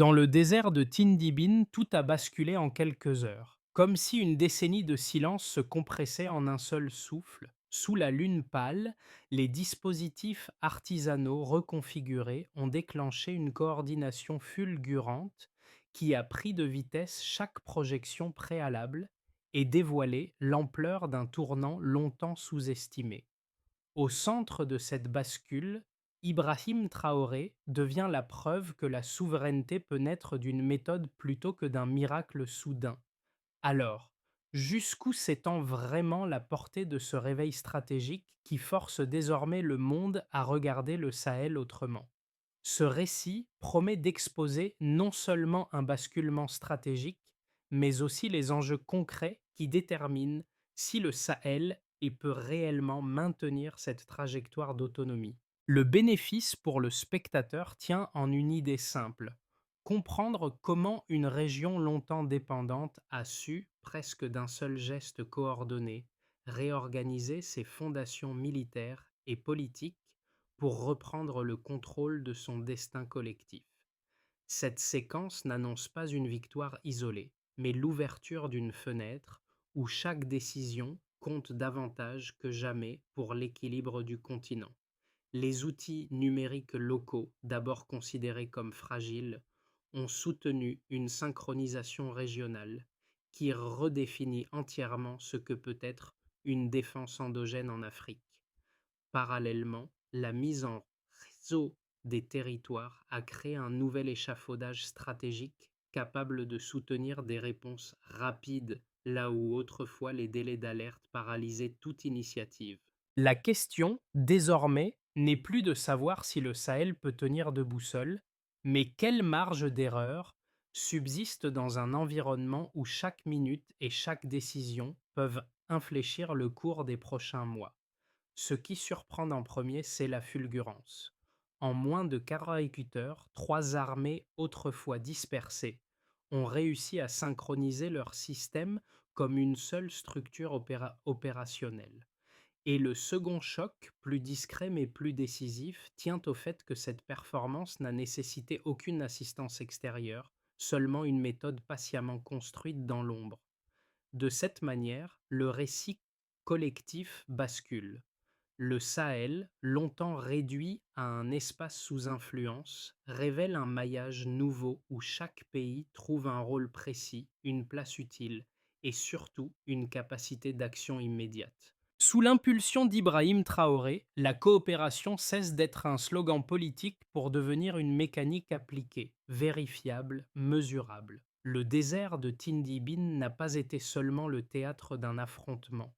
Dans le désert de Tindibin, tout a basculé en quelques heures, comme si une décennie de silence se compressait en un seul souffle. Sous la lune pâle, les dispositifs artisanaux reconfigurés ont déclenché une coordination fulgurante qui a pris de vitesse chaque projection préalable et dévoilé l'ampleur d'un tournant longtemps sous-estimé. Au centre de cette bascule, Ibrahim Traoré devient la preuve que la souveraineté peut naître d'une méthode plutôt que d'un miracle soudain. Alors, jusqu'où s'étend vraiment la portée de ce réveil stratégique qui force désormais le monde à regarder le Sahel autrement? Ce récit promet d'exposer non seulement un basculement stratégique, mais aussi les enjeux concrets qui déterminent si le Sahel peut réellement maintenir cette trajectoire d'autonomie. Le bénéfice pour le spectateur tient en une idée simple: comprendre comment une région longtemps dépendante a su, presque d'un seul geste coordonné, réorganiser ses fondations militaires et politiques pour reprendre le contrôle de son destin collectif. Cette séquence n'annonce pas une victoire isolée, mais l'ouverture d'une fenêtre où chaque décision compte davantage que jamais pour l'équilibre du continent. Les outils numériques locaux, d'abord considérés comme fragiles, ont soutenu une synchronisation régionale qui redéfinit entièrement ce que peut être une défense endogène en Afrique. Parallèlement, la mise en réseau des territoires a créé un nouvel échafaudage stratégique capable de soutenir des réponses rapides là où autrefois les délais d'alerte paralysaient toute initiative. La question, désormais, n'est plus de savoir si le Sahel peut tenir debout seul, mais quelle marge d'erreur subsiste dans un environnement où chaque minute et chaque décision peuvent infléchir le cours des prochains mois. Ce qui surprend en premier, c'est la fulgurance. En moins de 48 heures, trois armées autrefois dispersées ont réussi à synchroniser leur système comme une seule structure opérationnelle. Et le second choc, plus discret mais plus décisif, tient au fait que cette performance n'a nécessité aucune assistance extérieure, seulement une méthode patiemment construite dans l'ombre. De cette manière, le récit collectif bascule. Le Sahel, longtemps réduit à un espace sous influence, révèle un maillage nouveau où chaque pays trouve un rôle précis, une place utile et surtout une capacité d'action immédiate. Sous l'impulsion d'Ibrahim Traoré, la coopération cesse d'être un slogan politique pour devenir une mécanique appliquée, vérifiable, mesurable. Le désert de Tindibin n'a pas été seulement le théâtre d'un affrontement.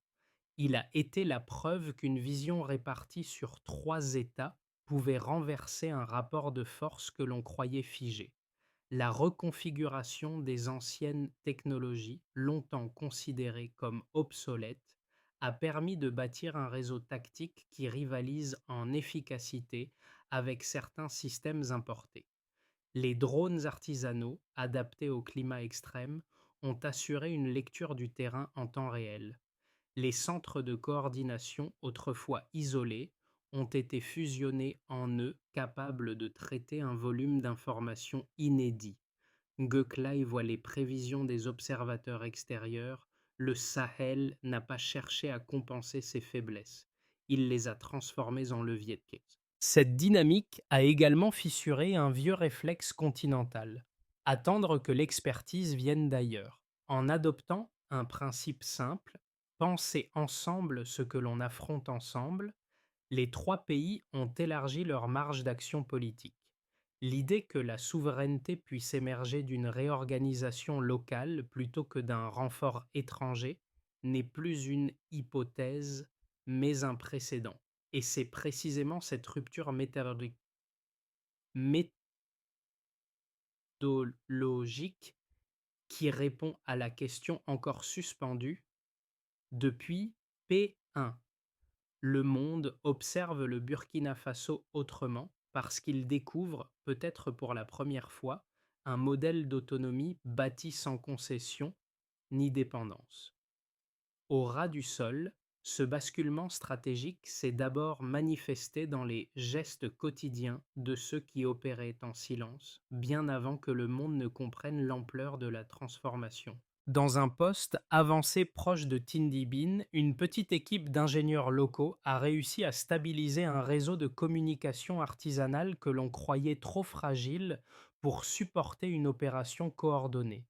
Il a été la preuve qu'une vision répartie sur trois États pouvait renverser un rapport de force que l'on croyait figé. La reconfiguration des anciennes technologies, longtemps considérées comme obsolètes, a permis de bâtir un réseau tactique qui rivalise en efficacité avec certains systèmes importés. Les drones artisanaux, adaptés au climat extrême, ont assuré une lecture du terrain en temps réel. Les centres de coordination, autrefois isolés, ont été fusionnés en nœuds capables de traiter un volume d'informations inédit. Göklay voit les prévisions des observateurs extérieurs. Le Sahel n'a pas cherché à compenser ses faiblesses. Il les a transformées en leviers de crise. Cette dynamique a également fissuré un vieux réflexe continental: attendre que l'expertise vienne d'ailleurs. En adoptant un principe simple: penser ensemble ce que l'on affronte ensemble, les trois pays ont élargi leur marge d'action politique. L'idée que la souveraineté puisse émerger d'une réorganisation locale plutôt que d'un renfort étranger n'est plus une hypothèse, mais un précédent. Et c'est précisément cette rupture méthodologique qui répond à la question encore suspendue: depuis P1, le monde observe le Burkina Faso autrement parce qu'il découvre, peut-être pour la première fois, un modèle d'autonomie bâti sans concession ni dépendance. Au ras du sol, Ce basculement stratégique s'est d'abord manifesté dans les gestes quotidiens de ceux qui opéraient en silence, bien avant que le monde ne comprenne l'ampleur de la transformation. Dans un poste avancé proche de Tindy Bean, une petite équipe d'ingénieurs locaux a réussi à stabiliser un réseau de communication artisanale que l'on croyait trop fragile pour supporter une opération coordonnée.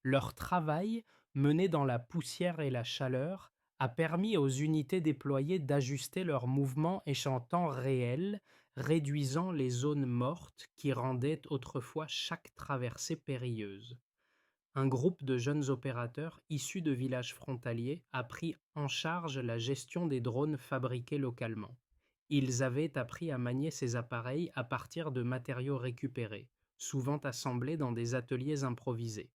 Leur travail, mené dans la poussière et la chaleur, a permis aux unités déployées d'ajuster leurs mouvements et en temps réel, réduisant les zones mortes qui rendaient autrefois chaque traversée périlleuse. Un groupe de jeunes opérateurs issus de villages frontaliers a pris en charge la gestion des drones fabriqués localement. Ils avaient appris à manier ces appareils à partir de matériaux récupérés, souvent assemblés dans des ateliers improvisés.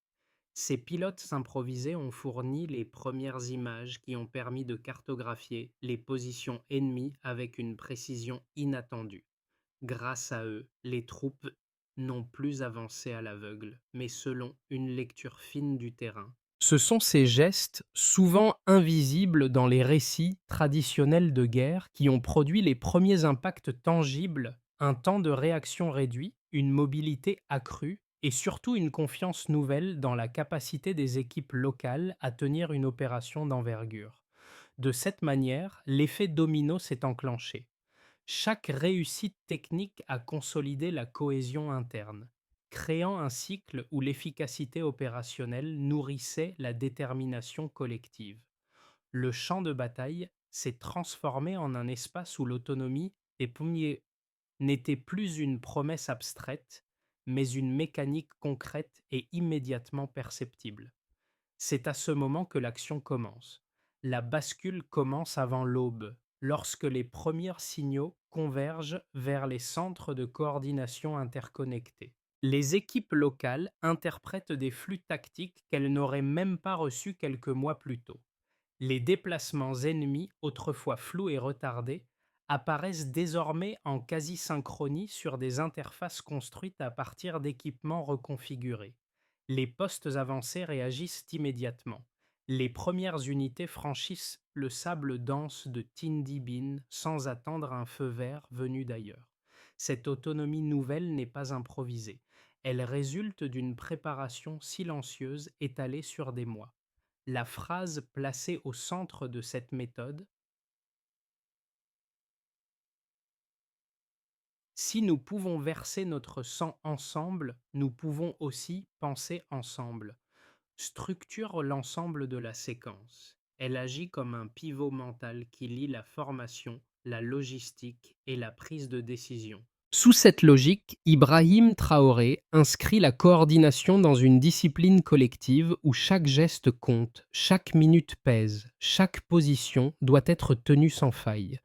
Ces pilotes improvisés ont fourni les premières images qui ont permis de cartographier les positions ennemies avec une précision inattendue. Grâce à eux, les troupes n'ont plus avancé à l'aveugle, mais selon une lecture fine du terrain. Ce sont ces gestes, souvent invisibles dans les récits traditionnels de guerre, qui ont produit les premiers impacts tangibles, un temps de réaction réduit, une mobilité accrue et surtout une confiance nouvelle dans la capacité des équipes locales à tenir une opération d'envergure. De cette manière, l'effet domino s'est enclenché. Chaque réussite technique a consolidé la cohésion interne, créant un cycle où l'efficacité opérationnelle nourrissait la détermination collective. Le champ de bataille s'est transformé en un espace où l'autonomie n'était plus une promesse abstraite, mais une mécanique concrète et immédiatement perceptible. C'est à ce moment que l'action commence. La bascule commence avant l'aube, lorsque les premiers signaux convergent vers les centres de coordination interconnectés. Les équipes locales interprètent des flux tactiques qu'elles n'auraient même pas reçus quelques mois plus tôt. Les déplacements ennemis, autrefois flous et retardés, apparaissent désormais en quasi-synchronie sur des interfaces construites à partir d'équipements reconfigurés. Les postes avancés réagissent immédiatement. Les premières unités franchissent le sable dense de Tindy Bean sans attendre un feu vert venu d'ailleurs. Cette autonomie nouvelle n'est pas improvisée. Elle résulte d'une préparation silencieuse étalée sur des mois. La phrase placée au centre de cette méthode: «Si nous pouvons verser notre sang ensemble, nous pouvons aussi penser ensemble», structure l'ensemble de la séquence. Elle agit comme un pivot mental qui lie la formation, la logistique et la prise de décision. Sous cette logique, Ibrahim Traoré inscrit la coordination dans une discipline collective où chaque geste compte, chaque minute pèse, chaque position doit être tenue sans faille.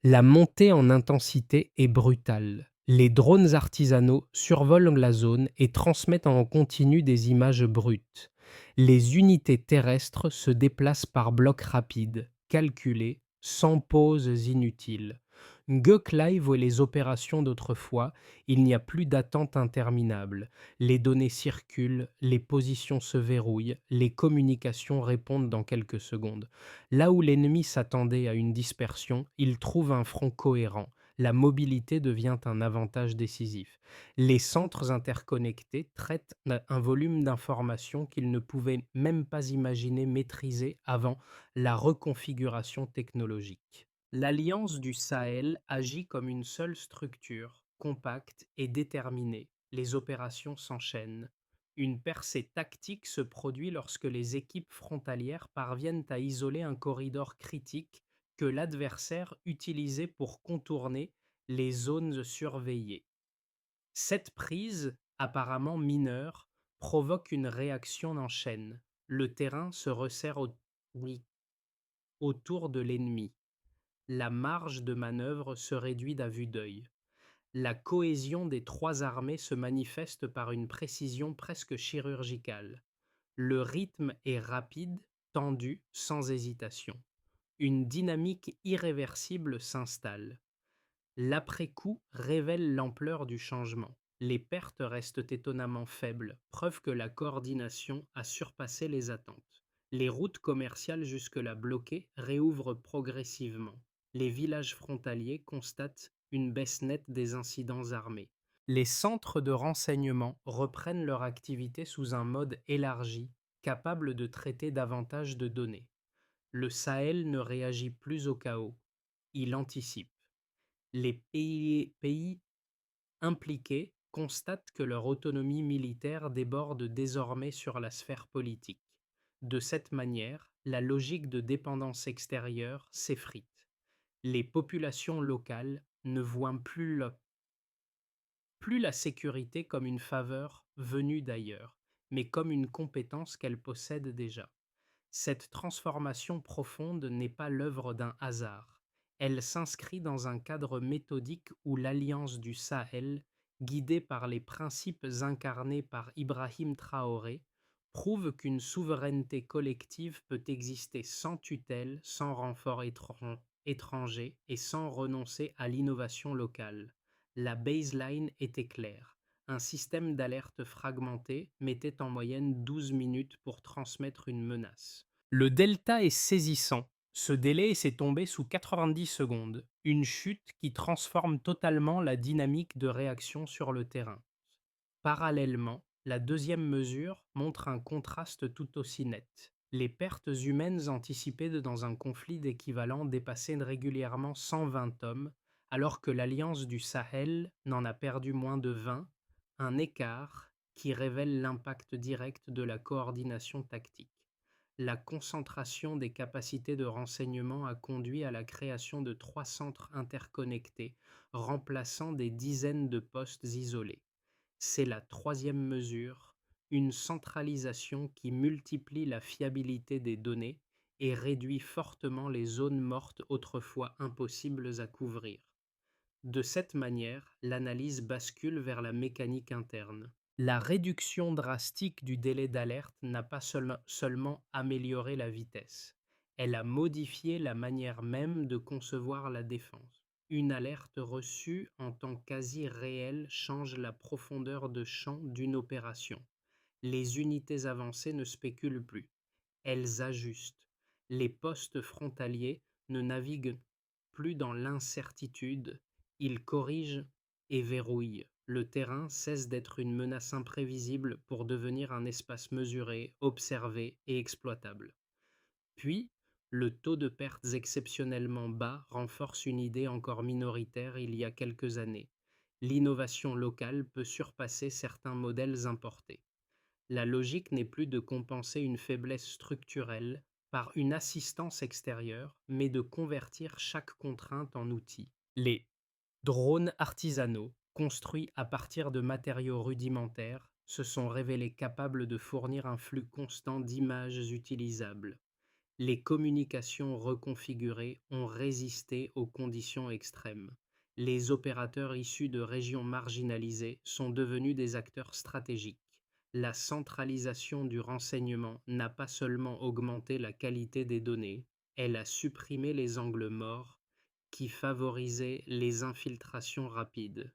La montée en intensité est brutale. Les drones artisanaux survolent la zone et transmettent en continu des images brutes. Les unités terrestres se déplacent par blocs rapides, calculés, sans pauses inutiles. Gok Live et les opérations d'autrefois, il n'y a plus d'attente interminable. Les données circulent, les positions se verrouillent, les communications répondent dans quelques secondes. Là où l'ennemi s'attendait à une dispersion, il trouve un front cohérent. La mobilité devient un avantage décisif. Les centres interconnectés traitent un volume d'informations qu'ils ne pouvaient même pas imaginer maîtriser avant la reconfiguration technologique. L'Alliance du Sahel agit comme une seule structure, compacte et déterminée. Les opérations s'enchaînent. Une percée tactique se produit lorsque les équipes frontalières parviennent à isoler un corridor critique que l'adversaire utilisait pour contourner les zones surveillées. Cette prise, apparemment mineure, provoque une réaction en chaîne. Le terrain se resserre oui, autour de l'ennemi. La marge de manœuvre se réduit à vue d'œil. La cohésion des trois armées se manifeste par une précision presque chirurgicale. Le rythme est rapide, tendu, sans hésitation. Une dynamique irréversible s'installe. L'après-coup révèle l'ampleur du changement. Les pertes restent étonnamment faibles, preuve que la coordination a surpassé les attentes. Les routes commerciales jusque-là bloquées réouvrent progressivement. Les villages frontaliers constatent une baisse nette des incidents armés. Les centres de renseignement reprennent leur activité sous un mode élargi, capable de traiter davantage de données. Le Sahel ne réagit plus au chaos, il anticipe. Les pays impliqués constatent que leur autonomie militaire déborde désormais sur la sphère politique. De cette manière, la logique de dépendance extérieure s'effrite. Les populations locales ne voient plus la sécurité comme une faveur venue d'ailleurs, mais comme une compétence qu'elles possèdent déjà. Cette transformation profonde n'est pas l'œuvre d'un hasard. Elle s'inscrit dans un cadre méthodique où l'Alliance du Sahel, guidée par les principes incarnés par Ibrahim Traoré, prouve qu'une souveraineté collective peut exister sans tutelle, sans renfort étranger et sans renoncer à l'innovation locale. La baseline était claire. Un système d'alerte fragmenté mettait en moyenne 12 minutes pour transmettre une menace. Le delta est saisissant. Ce délai s'est tombé sous 90 secondes, une chute qui transforme totalement la dynamique de réaction sur le terrain. Parallèlement, la deuxième mesure montre un contraste tout aussi net. Les pertes humaines anticipées dans un conflit d'équivalent dépassaient régulièrement 120 hommes, alors que l'Alliance du Sahel n'en a perdu moins de 20, un écart qui révèle l'impact direct de la coordination tactique. La concentration des capacités de renseignement a conduit à la création de 3 centres interconnectés, remplaçant des dizaines de postes isolés. C'est la troisième mesure, une centralisation qui multiplie la fiabilité des données et réduit fortement les zones mortes autrefois impossibles à couvrir. De cette manière, l'analyse bascule vers la mécanique interne. La réduction drastique du délai d'alerte n'a pas seulement amélioré la vitesse, elle a modifié la manière même de concevoir la défense. Une alerte reçue en temps quasi réel change la profondeur de champ d'une opération. Les unités avancées ne spéculent plus, elles ajustent. Les postes frontaliers ne naviguent plus dans l'incertitude, ils corrigent et verrouillent. Le terrain cesse d'être une menace imprévisible pour devenir un espace mesuré, observé et exploitable. Puis, le taux de pertes exceptionnellement bas renforce une idée encore minoritaire il y a quelques années. L'innovation locale peut surpasser certains modèles importés. La logique n'est plus de compenser une faiblesse structurelle par une assistance extérieure, mais de convertir chaque contrainte en outil. Les drones artisanaux, construits à partir de matériaux rudimentaires, se sont révélés capables de fournir un flux constant d'images utilisables. Les communications reconfigurées ont résisté aux conditions extrêmes. Les opérateurs issus de régions marginalisées sont devenus des acteurs stratégiques. La centralisation du renseignement n'a pas seulement augmenté la qualité des données, elle a supprimé les angles morts qui favorisaient les infiltrations rapides.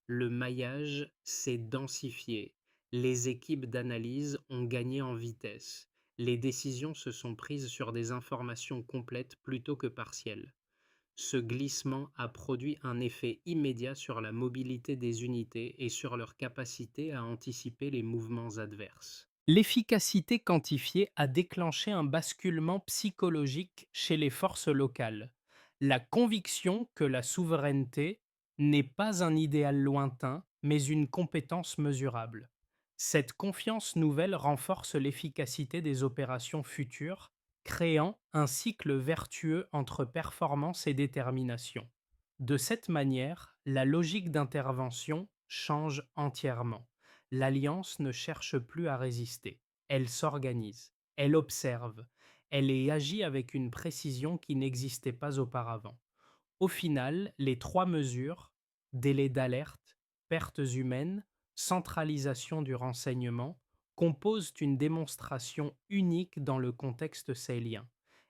Le maillage s'est densifié, les équipes d'analyse ont gagné en vitesse, les décisions se sont prises sur des informations complètes plutôt que partielles. Ce glissement a produit un effet immédiat sur la mobilité des unités et sur leur capacité à anticiper les mouvements adverses. L'efficacité quantifiée a déclenché un basculement psychologique chez les forces locales. La conviction que la souveraineté n'est pas un idéal lointain, mais une compétence mesurable. Cette confiance nouvelle renforce l'efficacité des opérations futures, créant un cycle vertueux entre performance et détermination. De cette manière, la logique d'intervention change entièrement. L'Alliance ne cherche plus à résister, elle s'organise, elle observe, elle y agit avec une précision qui n'existait pas auparavant. Au final, les trois mesures, délai d'alerte, pertes humaines, centralisation du renseignement, composent une démonstration unique dans le contexte sahélien.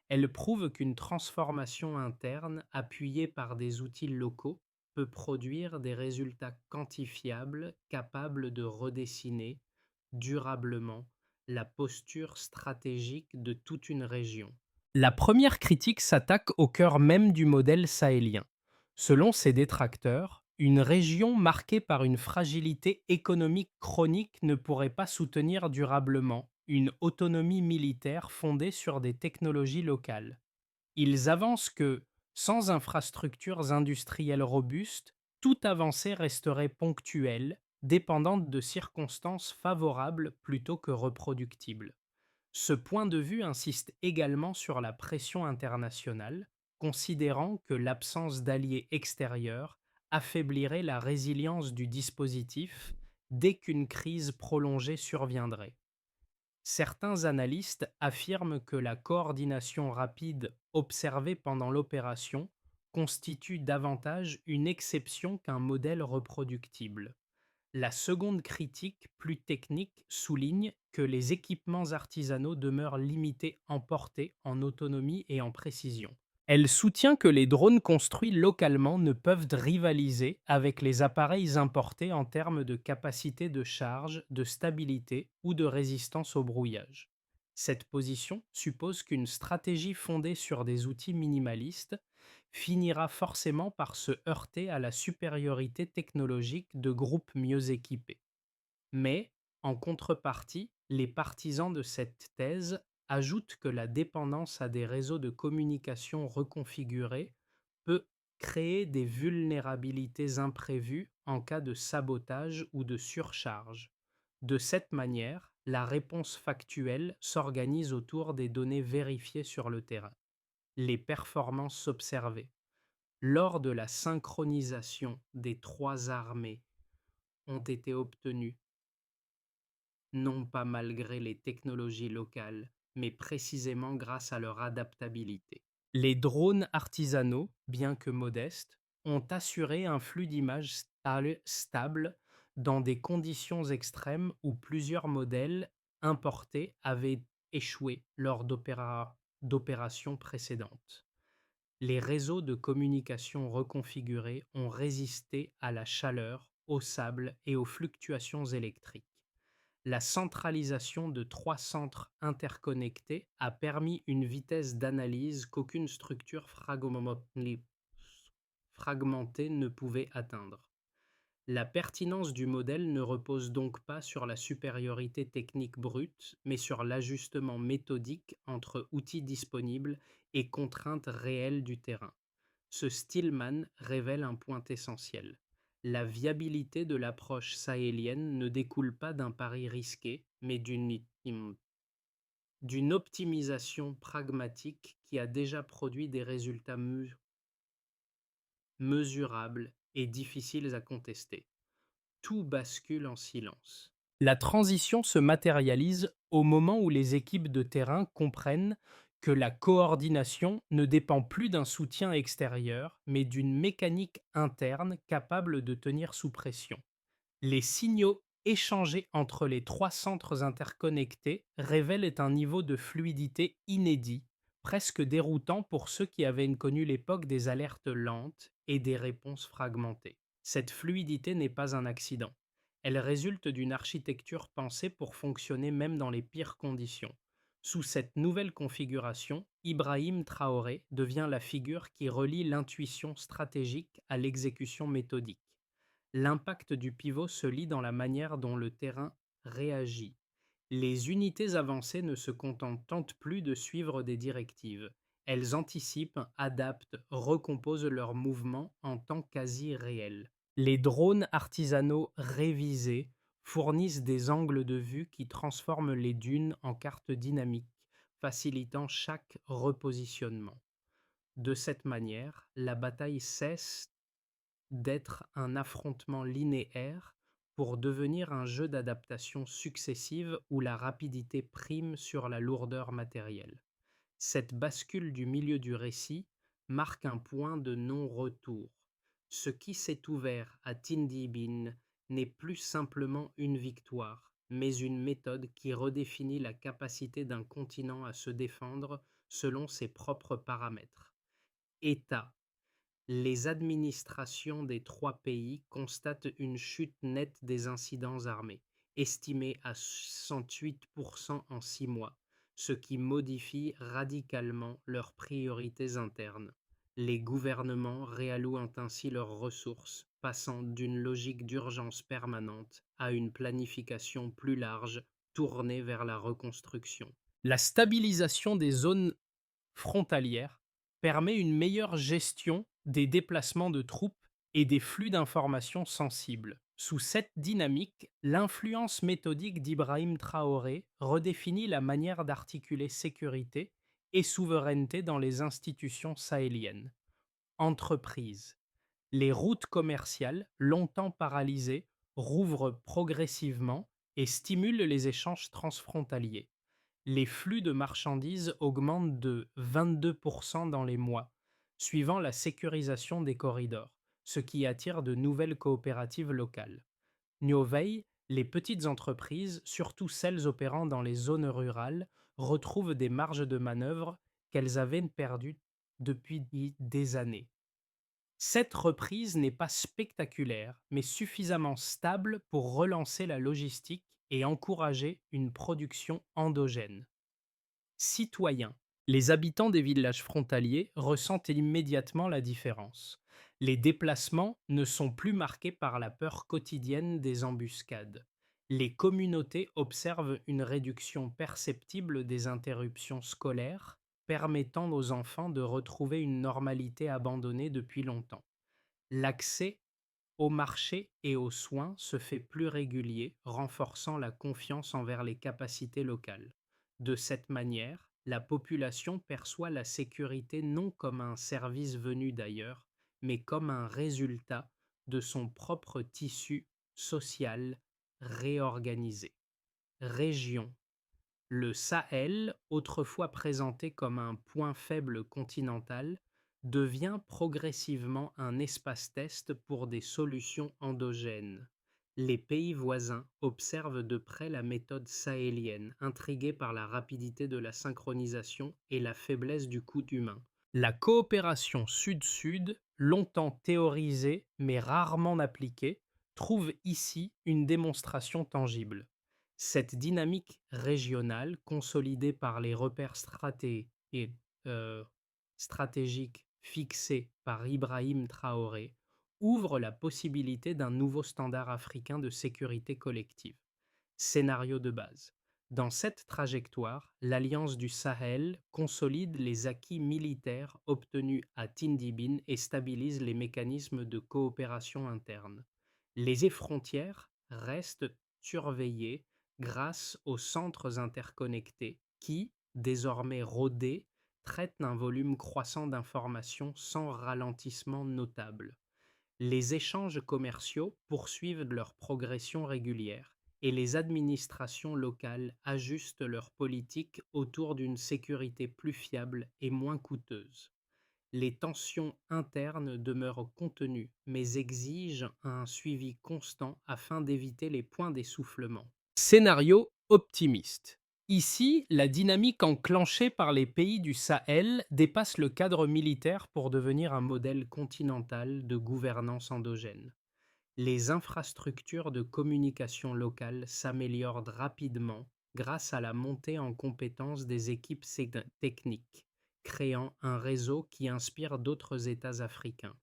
Elles prouvent qu'une transformation interne, appuyée par des outils locaux, peut produire des résultats quantifiables capables de redessiner durablement la posture stratégique de toute une région. La première critique s'attaque au cœur même du modèle sahélien. Selon ses détracteurs, une région marquée par une fragilité économique chronique ne pourrait pas soutenir durablement une autonomie militaire fondée sur des technologies locales. Ils avancent que, sans infrastructures industrielles robustes, toute avancée resterait ponctuelle, dépendante de circonstances favorables plutôt que reproductibles. Ce point de vue insiste également sur la pression internationale, considérant que l'absence d'alliés extérieurs affaiblirait la résilience du dispositif dès qu'une crise prolongée surviendrait. Certains analystes affirment que la coordination rapide observée pendant l'opération constitue davantage une exception qu'un modèle reproductible. La seconde critique, plus technique, souligne que les équipements artisanaux demeurent limités en portée, en autonomie et en précision. Elle soutient que les drones construits localement ne peuvent rivaliser avec les appareils importés en termes de capacité de charge, de stabilité ou de résistance au brouillage. Cette position suppose qu'une stratégie fondée sur des outils minimalistes finira forcément par se heurter à la supériorité technologique de groupes mieux équipés. Mais, en contrepartie, les partisans de cette thèse ajoutent que la dépendance à des réseaux de communication reconfigurés peut créer des vulnérabilités imprévues en cas de sabotage ou de surcharge. De cette manière, la réponse factuelle s'organise autour des données vérifiées sur le terrain, les performances observées. Lors de la synchronisation des trois armées ont été obtenues non pas malgré les technologies locales, mais précisément grâce à leur adaptabilité. Les drones artisanaux, bien que modestes, ont assuré un flux d'images stable dans des conditions extrêmes où plusieurs modèles importés avaient échoué lors d'opérations précédentes. Les réseaux de communication reconfigurés ont résisté à la chaleur, au sable et aux fluctuations électriques. La centralisation de trois centres interconnectés a permis une vitesse d'analyse qu'aucune structure fragmentée ne pouvait atteindre. La pertinence du modèle ne repose donc pas sur la supériorité technique brute, mais sur l'ajustement méthodique entre outils disponibles et contraintes réelles du terrain. Ce Stillman révèle un point essentiel. La viabilité de l'approche sahélienne ne découle pas d'un pari risqué, mais d'une optimisation pragmatique qui a déjà produit des résultats mesurables et difficiles à contester. Tout bascule en silence. La transition se matérialise au moment où les équipes de terrain comprennent que la coordination ne dépend plus d'un soutien extérieur, mais d'une mécanique interne capable de tenir sous pression. Les signaux échangés entre les trois centres interconnectés révèlent un niveau de fluidité inédit, presque déroutant pour ceux qui avaient connu l'époque des alertes lentes et des réponses fragmentées. Cette fluidité n'est pas un accident. Elle résulte d'une architecture pensée pour fonctionner même dans les pires conditions. Sous cette nouvelle configuration, Ibrahim Traoré devient la figure qui relie l'intuition stratégique à l'exécution méthodique. L'impact du pivot se lit dans la manière dont le terrain réagit. Les unités avancées ne se contentent plus de suivre des directives. Elles anticipent, adaptent, recomposent leurs mouvements en temps quasi réel. Les drones artisanaux révisés fournissent des angles de vue qui transforment les dunes en cartes dynamiques, facilitant chaque repositionnement. De cette manière, la bataille cesse d'être un affrontement linéaire pour devenir un jeu d'adaptation successive où la rapidité prime sur la lourdeur matérielle. Cette bascule du milieu du récit marque un point de non-retour. Ce qui s'est ouvert à Tindibin n'est plus simplement une victoire, mais une méthode qui redéfinit la capacité d'un continent à se défendre selon ses propres paramètres. État. Les administrations des trois pays constatent une chute nette des incidents armés. estimé à 68% en 6 mois, ce qui modifie radicalement leurs priorités internes. Les gouvernements réallouent ainsi leurs ressources, passant d'une logique d'urgence permanente à une planification plus large tournée vers la reconstruction. La stabilisation des zones frontalières permet une meilleure gestion des déplacements de troupes et des flux d'informations sensibles. Sous cette dynamique, l'influence méthodique d'Ibrahim Traoré redéfinit la manière d'articuler sécurité et souveraineté dans les institutions sahéliennes. Entreprises. Les routes commerciales, longtemps paralysées, rouvrent progressivement et stimulent les échanges transfrontaliers. Les flux de marchandises augmentent de 22% dans les mois, suivant la sécurisation des corridors, ce qui attire de nouvelles coopératives locales. Niovei, les petites entreprises, surtout celles opérant dans les zones rurales, retrouvent des marges de manœuvre qu'elles avaient perdues depuis des années. Cette reprise n'est pas spectaculaire, mais suffisamment stable pour relancer la logistique et encourager une production endogène. Citoyens. Les habitants des villages frontaliers ressentent immédiatement la différence. Les déplacements ne sont plus marqués par la peur quotidienne des embuscades. Les communautés observent une réduction perceptible des interruptions scolaires, permettant aux enfants de retrouver une normalité abandonnée depuis longtemps. L'accès au marché et aux soins se fait plus régulier, renforçant la confiance envers les capacités locales. De cette manière, la population perçoit la sécurité non comme un service venu d'ailleurs, mais comme un résultat de son propre tissu social réorganisé. Région. Le Sahel, autrefois présenté comme un point faible continental, devient progressivement un espace-test pour des solutions endogènes. Les pays voisins observent de près la méthode sahélienne, intrigués par la rapidité de la synchronisation et la faiblesse du coût humain. La coopération sud-sud, longtemps théorisée mais rarement appliquée, trouve ici une démonstration tangible. Cette dynamique régionale, consolidée par les repères euh, stratégiques fixés par Ibrahim Traoré, ouvre la possibilité d'un nouveau standard africain de sécurité collective. Scénario de base. Dans cette trajectoire, l'Alliance du Sahel consolide les acquis militaires obtenus à Tindibin et stabilise les mécanismes de coopération interne. Les frontières restent surveillées grâce aux centres interconnectés qui, désormais rodés, traitent un volume croissant d'informations sans ralentissement notable. Les échanges commerciaux poursuivent leur progression régulière et les administrations locales ajustent leurs politiques autour d'une sécurité plus fiable et moins coûteuse. Les tensions internes demeurent contenues, mais exigent un suivi constant afin d'éviter les points d'essoufflement. Scénario optimiste. Ici, la dynamique enclenchée par les pays du Sahel dépasse le cadre militaire pour devenir un modèle continental de gouvernance endogène. Les infrastructures de communication locale s'améliorent rapidement grâce à la montée en compétence des équipes techniques, créant un réseau qui inspire d'autres États africains.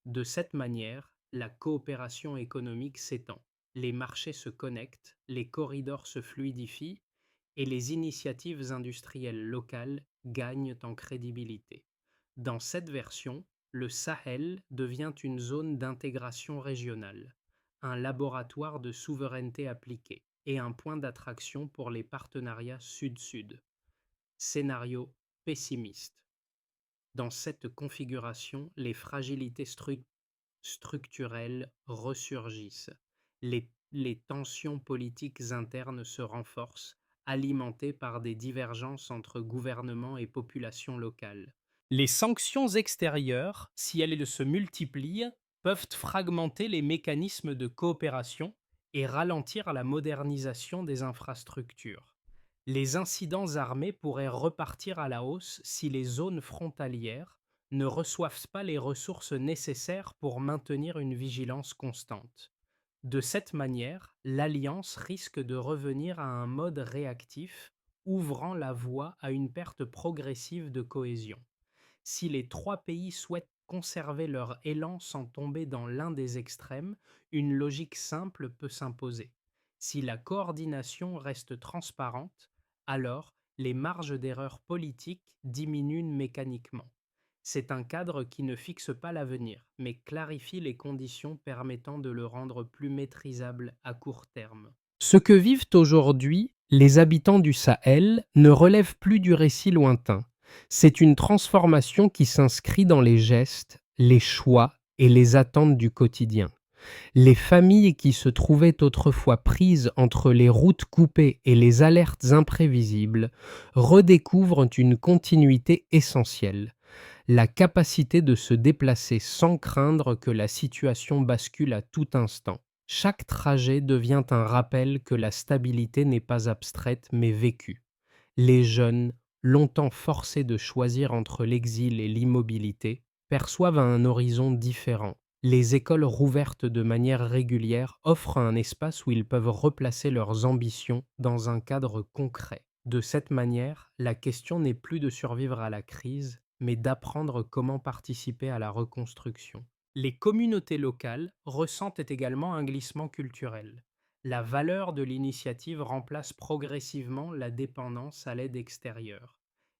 De cette manière, la coopération économique s'étend, les marchés se connectent, les corridors se fluidifient et les initiatives industrielles locales gagnent en crédibilité. Dans cette version, le Sahel devient une zone d'intégration régionale, un laboratoire de souveraineté appliquée et un point d'attraction pour les partenariats sud-sud. Scénario pessimiste. Dans cette configuration, les fragilités structurelles ressurgissent. Les tensions politiques internes se renforcent, alimentées par des divergences entre gouvernements et populations locales. Les sanctions extérieures, si elles se multiplient, peuvent fragmenter les mécanismes de coopération et ralentir la modernisation des infrastructures. Les incidents armés pourraient repartir à la hausse si les zones frontalières ne reçoivent pas les ressources nécessaires pour maintenir une vigilance constante. De cette manière, l'alliance risque de revenir à un mode réactif, ouvrant la voie à une perte progressive de cohésion. Si les trois pays souhaitent conserver leur élan sans tomber dans l'un des extrêmes, une logique simple peut s'imposer. Si la coordination reste transparente, alors les marges d'erreur politique diminuent mécaniquement. C'est un cadre qui ne fixe pas l'avenir, mais clarifie les conditions permettant de le rendre plus maîtrisable à court terme. Ce que vivent aujourd'hui les habitants du Sahel ne relève plus du récit lointain. C'est une transformation qui s'inscrit dans les gestes, les choix et les attentes du quotidien. Les familles qui se trouvaient autrefois prises entre les routes coupées et les alertes imprévisibles redécouvrent une continuité essentielle, la capacité de se déplacer sans craindre que la situation bascule à tout instant. Chaque trajet devient un rappel que la stabilité n'est pas abstraite mais vécue. Les jeunes, longtemps forcés de choisir entre l'exil et l'immobilité, perçoivent un horizon différent. Les écoles rouvertes de manière régulière offrent un espace où ils peuvent replacer leurs ambitions dans un cadre concret. De cette manière, la question n'est plus de survivre à la crise, mais d'apprendre comment participer à la reconstruction. Les communautés locales ressentent également un glissement culturel. La valeur de l'initiative remplace progressivement la dépendance à l'aide extérieure.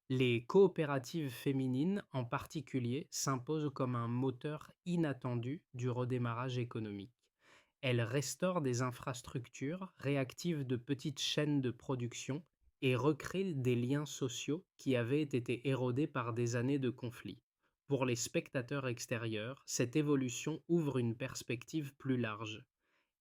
Les coopératives féminines, en particulier, s'imposent comme un moteur inattendu du redémarrage économique. Elles restaurent des infrastructures, réactivent de petites chaînes de production et recréent des liens sociaux qui avaient été érodés par des années de conflits. Pour les spectateurs extérieurs, cette évolution ouvre une perspective plus large.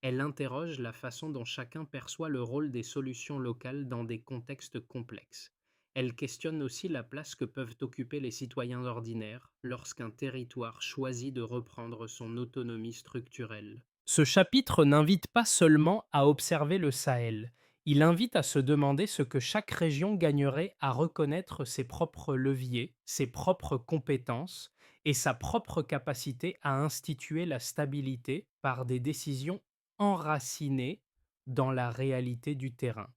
Elle interroge la façon dont chacun perçoit le rôle des solutions locales dans des contextes complexes. Elle questionne aussi la place que peuvent occuper les citoyens ordinaires lorsqu'un territoire choisit de reprendre son autonomie structurelle. Ce chapitre n'invite pas seulement à observer le Sahel, il invite à se demander ce que chaque région gagnerait à reconnaître ses propres leviers, ses propres compétences et sa propre capacité à instituer la stabilité par des décisions enraciné dans la réalité du terrain.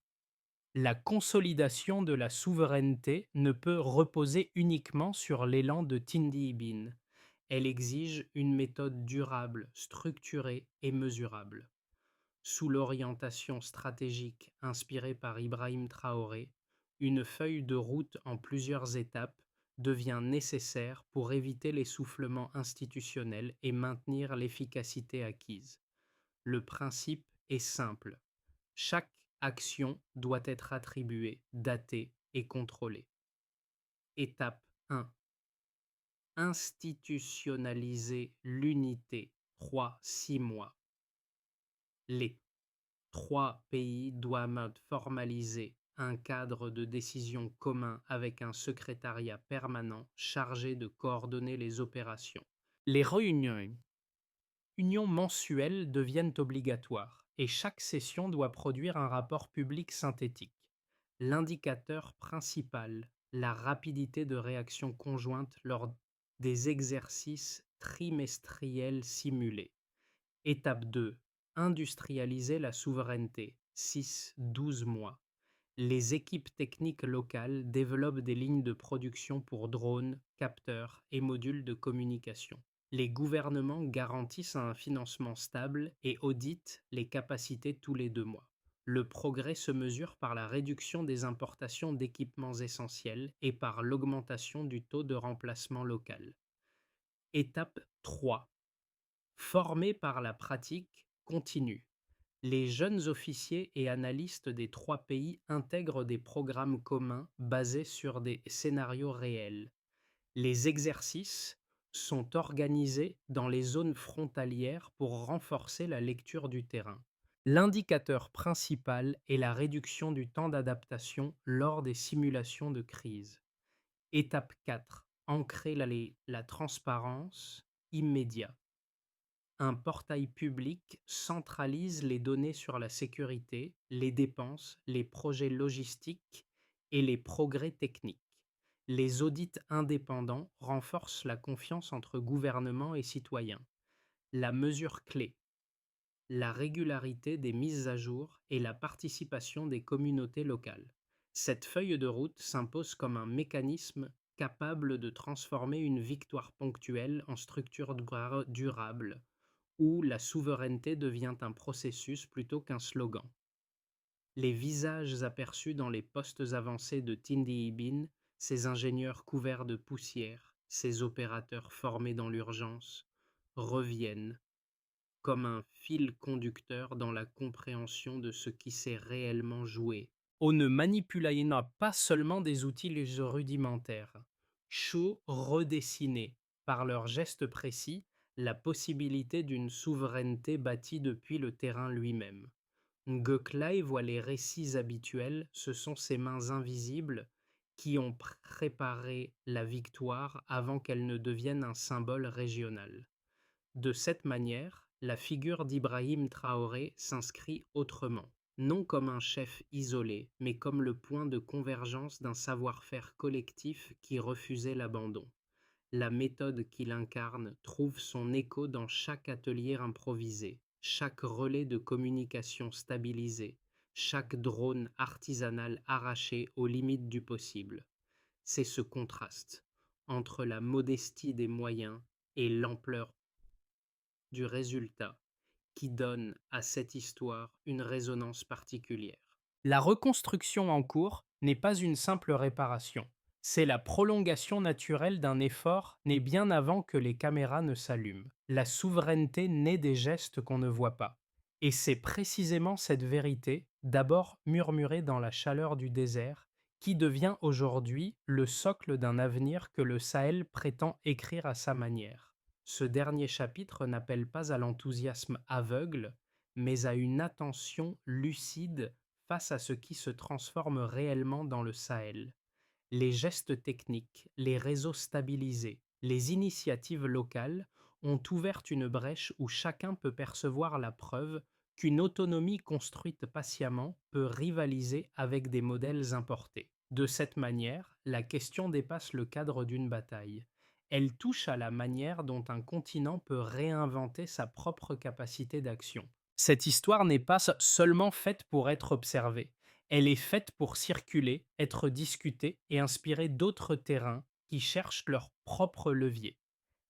La consolidation de la souveraineté ne peut reposer uniquement sur l'élan de Tindy Ibn. Elle exige une méthode durable, structurée et mesurable. Sous l'orientation stratégique inspirée par Ibrahim Traoré, une feuille de route en plusieurs étapes devient nécessaire pour éviter l'essoufflement institutionnel et maintenir l'efficacité acquise. Le principe est simple. Chaque action doit être attribuée, datée et contrôlée. Étape 1. Institutionnaliser l'unité. 3-6 mois. Les trois pays doivent formaliser un cadre de décision commun avec un secrétariat permanent chargé de coordonner les opérations. Les réunions mensuelles deviennent obligatoires et chaque session doit produire un rapport public synthétique. L'indicateur principal, la rapidité de réaction conjointe lors des exercices trimestriels simulés. Étape 2. Industrialiser la souveraineté. 6-12 mois. Les équipes techniques locales développent des lignes de production pour drones, capteurs et modules de communication. Les gouvernements garantissent un financement stable et auditent les capacités tous les 2 mois. Le progrès se mesure par la réduction des importations d'équipements essentiels et par l'augmentation du taux de remplacement local. Étape 3. Formés par la pratique continue. Les jeunes officiers et analystes des trois pays intègrent des programmes communs basés sur des scénarios réels. Les exercices sont organisés dans les zones frontalières pour renforcer la lecture du terrain. L'indicateur principal est la réduction du temps d'adaptation lors des simulations de crise. Étape 4. Ancrer la transparence immédiate. Un portail public centralise les données sur la sécurité, les dépenses, les projets logistiques et les progrès techniques. Les audits indépendants renforcent la confiance entre gouvernement et citoyens. La mesure clé. la régularité des mises à jour et la participation des communautés locales. Cette feuille de route s'impose comme un mécanisme capable de transformer une victoire ponctuelle en structure durable, où la souveraineté devient un processus plutôt qu'un slogan. Les visages aperçus dans les postes avancés de Tindy Ibn, ces ingénieurs couverts de poussière, ces opérateurs formés dans l'urgence, reviennent comme un fil conducteur dans la compréhension de ce qui s'est réellement joué. On ne manipula pas seulement des outils rudimentaires. Shaw redessinait, par leurs gestes précis, la possibilité d'une souveraineté bâtie depuis le terrain lui-même. Göklai voit les récits habituels, ce sont ces mains invisibles qui ont préparé la victoire avant qu'elle ne devienne un symbole régional. De cette manière, la figure d'Ibrahim Traoré s'inscrit autrement, non comme un chef isolé, mais comme le point de convergence d'un savoir-faire collectif qui refusait l'abandon. La méthode qu'il incarne trouve son écho dans chaque atelier improvisé, chaque relais de communication stabilisé, chaque drone artisanal arraché aux limites du possible. C'est ce contraste entre la modestie des moyens et l'ampleur du résultat qui donne à cette histoire une résonance particulière. La reconstruction en cours n'est pas une simple réparation, c'est la prolongation naturelle d'un effort né bien avant que les caméras ne s'allument. La souveraineté naît des gestes qu'on ne voit pas. Et c'est précisément cette vérité, d'abord murmurée dans la chaleur du désert, qui devient aujourd'hui le socle d'un avenir que le Sahel prétend écrire à sa manière. Ce dernier chapitre n'appelle pas à l'enthousiasme aveugle, mais à une attention lucide face à ce qui se transforme réellement dans le Sahel. Les gestes techniques, les réseaux stabilisés, les initiatives locales ont ouvert une brèche où chacun peut percevoir la preuve qu'une autonomie construite patiemment peut rivaliser avec des modèles importés. De cette manière, la question dépasse le cadre d'une bataille. Elle touche à la manière dont un continent peut réinventer sa propre capacité d'action. Cette histoire n'est pas seulement faite pour être observée, elle est faite pour circuler, être discutée et inspirer d'autres terrains qui cherchent leur propre levier.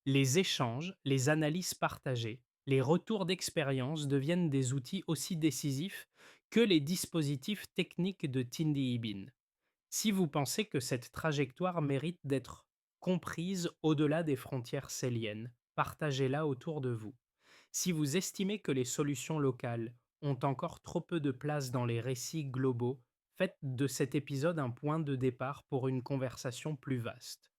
Les échanges, les analyses partagées, les retours d'expérience deviennent des outils aussi décisifs que les dispositifs techniques de Tindy Ibn. Si vous pensez que cette trajectoire mérite d'être comprise au-delà des frontières séliennes, partagez-la autour de vous. Si vous estimez que les solutions locales ont encore trop peu de place dans les récits globaux, faites de cet épisode un point de départ pour une conversation plus vaste.